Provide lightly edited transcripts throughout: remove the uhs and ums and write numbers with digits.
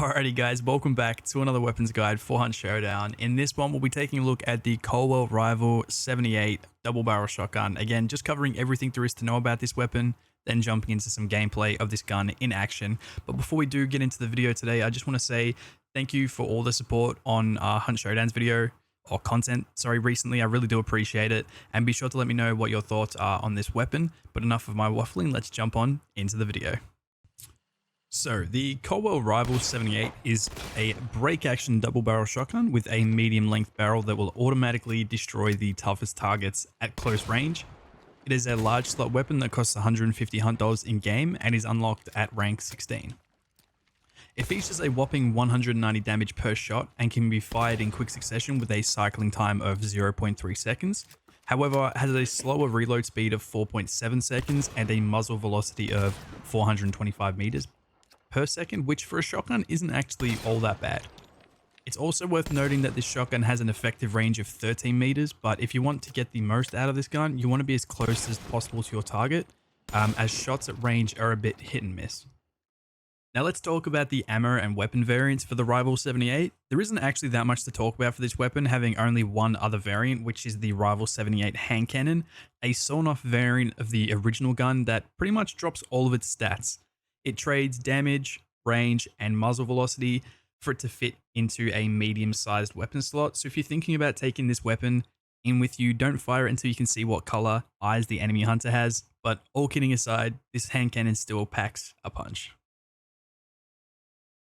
Alrighty guys, welcome back to another weapons guide for Hunt Showdown. In this one, we'll be taking a look at the Caldwell Rival 78 double barrel shotgun. Again, just covering everything there is to know about this weapon, then jumping into some gameplay of this gun in action. But before we do get into the video today, I just want to say thank you for all the support on Hunt Showdown's video or content, recently. I really do appreciate it. And be sure to let me know what your thoughts are on this weapon. But enough of my waffling, let's jump on into the video. So, the Caldwell Rival 78 is a break-action double-barrel shotgun with a medium-length barrel that will automatically destroy the toughest targets at close range. It is a large slot weapon that costs $150 Hunt in-game and is unlocked at rank 16. It features a whopping 190 damage per shot and can be fired in quick succession with a cycling time of 0.3 seconds. However, it has a slower reload speed of 4.7 seconds and a muzzle velocity of 425 meters per second, which for a shotgun isn't actually all that bad. It's also worth noting that this shotgun has an effective range of 13 meters, but if you want to get the most out of this gun, you want to be as close as possible to your target, as shots at range are a bit hit and miss. Now let's talk about the ammo and weapon variants for the Rival 78. There isn't actually that much to talk about for this weapon, having only one other variant, which is the Rival 78 hand cannon, a sawn-off variant of the original gun that pretty much drops all of its stats. It trades damage, range, and muzzle velocity for it to fit into a medium-sized weapon slot. So if you're thinking about taking this weapon in with you, don't fire it until you can see what color eyes the enemy hunter has. But all kidding aside, this hand cannon still packs a punch.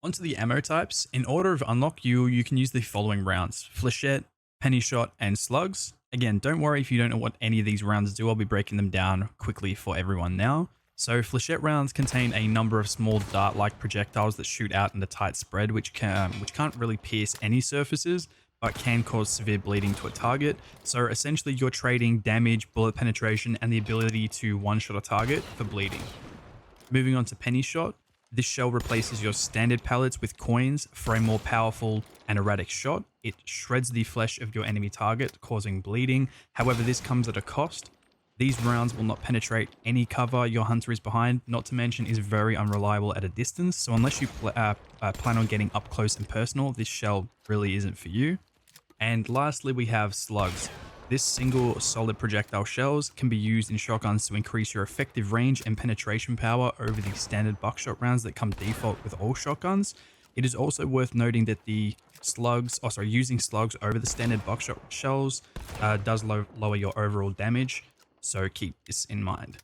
Onto the ammo types. In order of unlock, you can use the following rounds: flechette, penny shot, and slugs. Again, don't worry if you don't know what any of these rounds do. I'll be breaking them down quickly for everyone now. So flechette rounds contain a number of small dart-like projectiles that shoot out in a tight spread, which can't really pierce any surfaces, but can cause severe bleeding to a target. So essentially you're trading damage, bullet penetration, and the ability to one-shot a target for bleeding. Moving on to penny shot. This shell replaces your standard pellets with coins for a more powerful and erratic shot. It shreds the flesh of your enemy target, causing bleeding. However, this comes at a cost. These rounds will not penetrate any cover your hunter is behind, not to mention is very unreliable at a distance, so unless you plan on getting up close and personal, this shell really isn't for you. And lastly, we have slugs. This single solid projectile shells can be used in shotguns to increase your effective range and penetration power over the standard buckshot rounds that come default with all shotguns. It is also worth noting that the using slugs over the standard buckshot shells does lower your overall damage. So keep this in mind.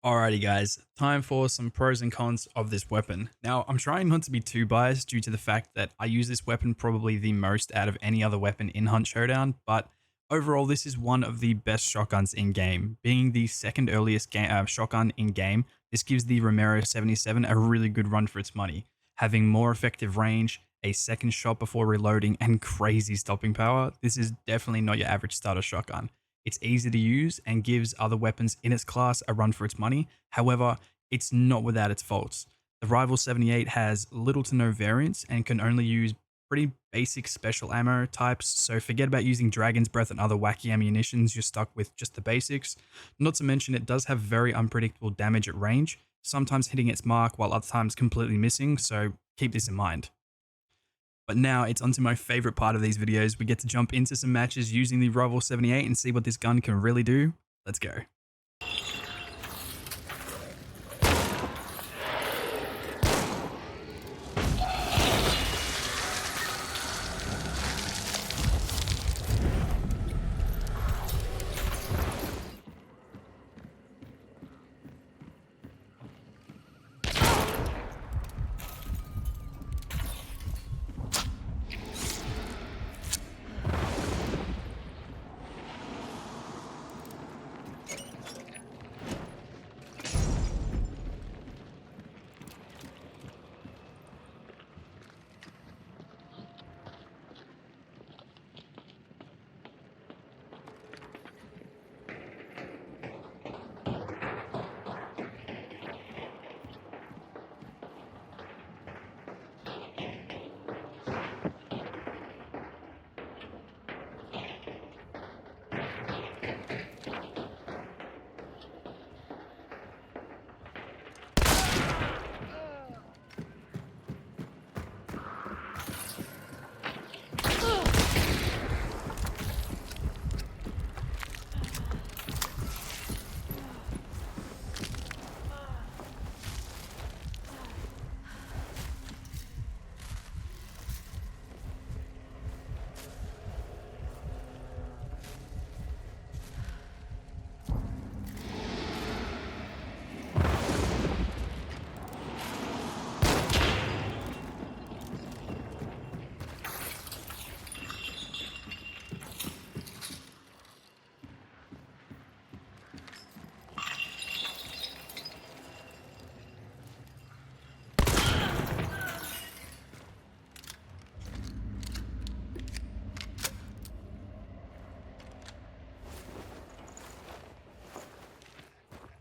Alrighty guys, time for some pros and cons of this weapon. Now, I'm trying not to be too biased due to the fact that I use this weapon probably the most out of any other weapon in Hunt Showdown, but overall this is one of the best shotguns in game. Being the second earliest shotgun in game, this gives the Romero 77 a really good run for its money. Having more effective range, a second shot before reloading, and crazy stopping power, this is definitely not your average starter shotgun. It's easy to use and gives other weapons in its class a run for its money. However, it's not without its faults. The Rival 78 has little to no variance and can only use pretty basic special ammo types, so forget about using Dragon's Breath and other wacky ammunitions, you're stuck with just the basics. Not to mention it does have very unpredictable damage at range, sometimes hitting its mark while other times completely missing, so keep this in mind. But now it's onto my favorite part of these videos. We get to jump into some matches using the Rival 78 and see what this gun can really do. Let's go.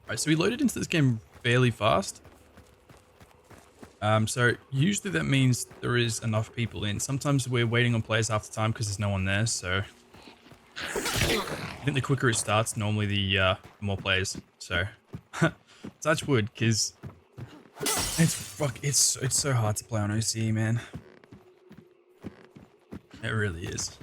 Alright, so we loaded into this game fairly fast. So usually that means there is enough people in. Sometimes we're waiting on players half the time because there's no one there, so I think the quicker it starts, normally the more players. So touch wood, because it's so hard to play on OCE, man. It really is.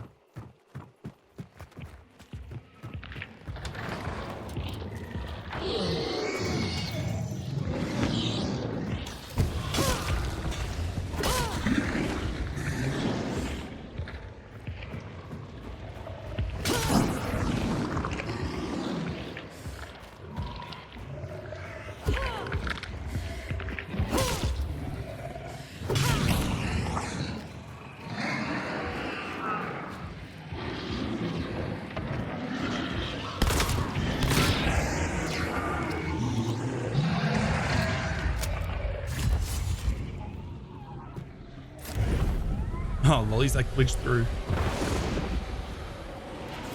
Oh, lolly's like glitched through.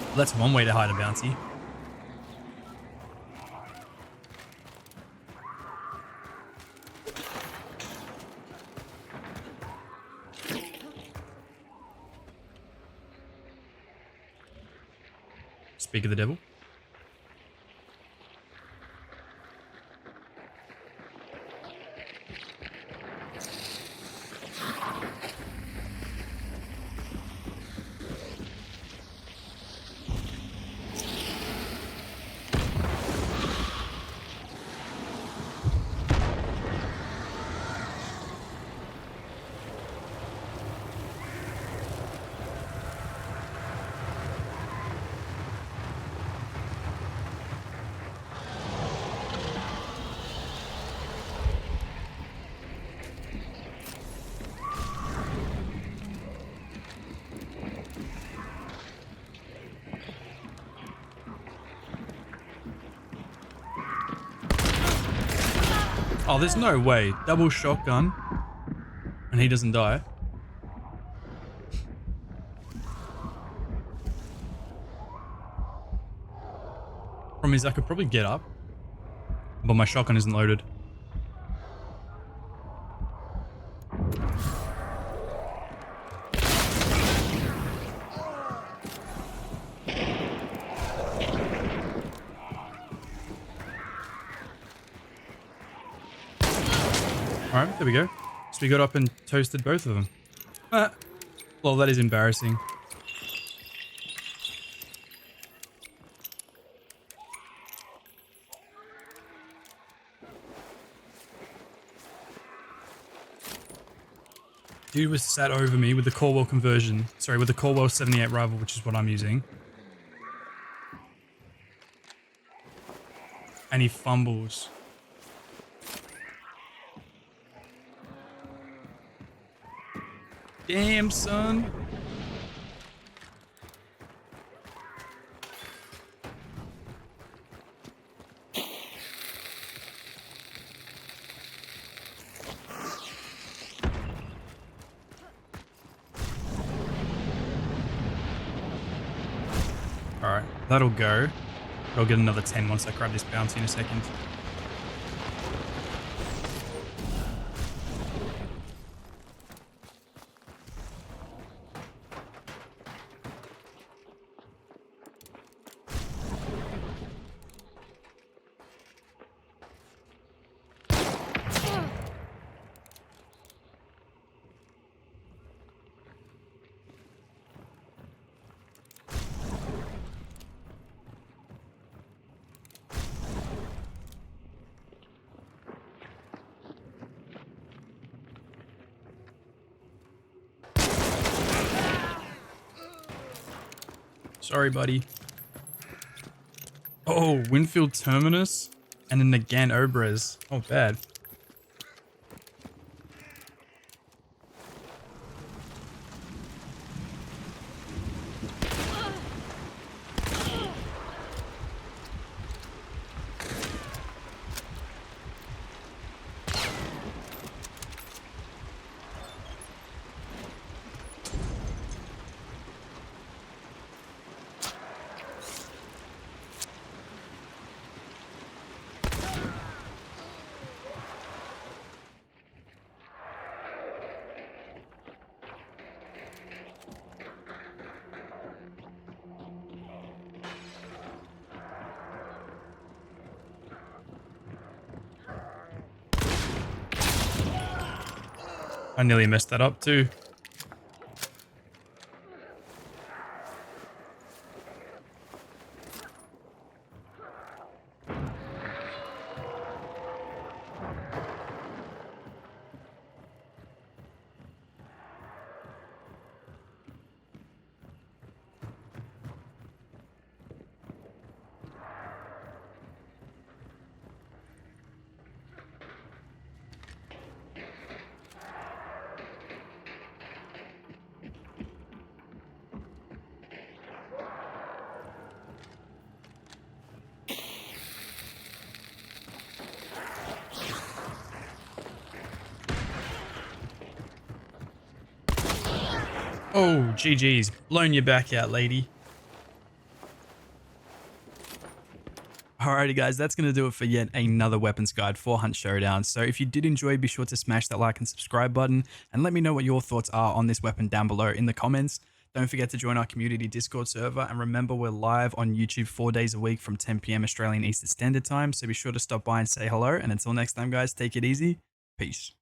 Well, that's one way to hide a bounty. Speak of the devil. Oh, there's no way. Double shotgun. And he doesn't die. Problem is, I could probably get up. But my shotgun isn't loaded. Alright, there we go. So we got up and toasted both of them. Well, that is embarrassing. Dude was sat over me with the Caldwell conversion. Sorry, with the Caldwell 78 Rival, which is what I'm using. And he fumbles. Damn, son. Alright, that'll go. I'll get another 10 once I grab this bounty in a second. Sorry, buddy. Oh, Winfield Terminus and then again Obrez. Oh, bad. I nearly messed that up too. Oh, GG's. Blown your back out, lady. Alrighty guys, that's going to do it for yet another weapons guide for Hunt Showdown. So if you did enjoy, be sure to smash that like and subscribe button and let me know what your thoughts are on this weapon down below in the comments. Don't forget to join our community Discord server, and remember we're live on YouTube 4 days a week from 10 PM Australian Eastern Standard Time, so be sure to stop by and say hello, and until next time guys, take it easy. Peace.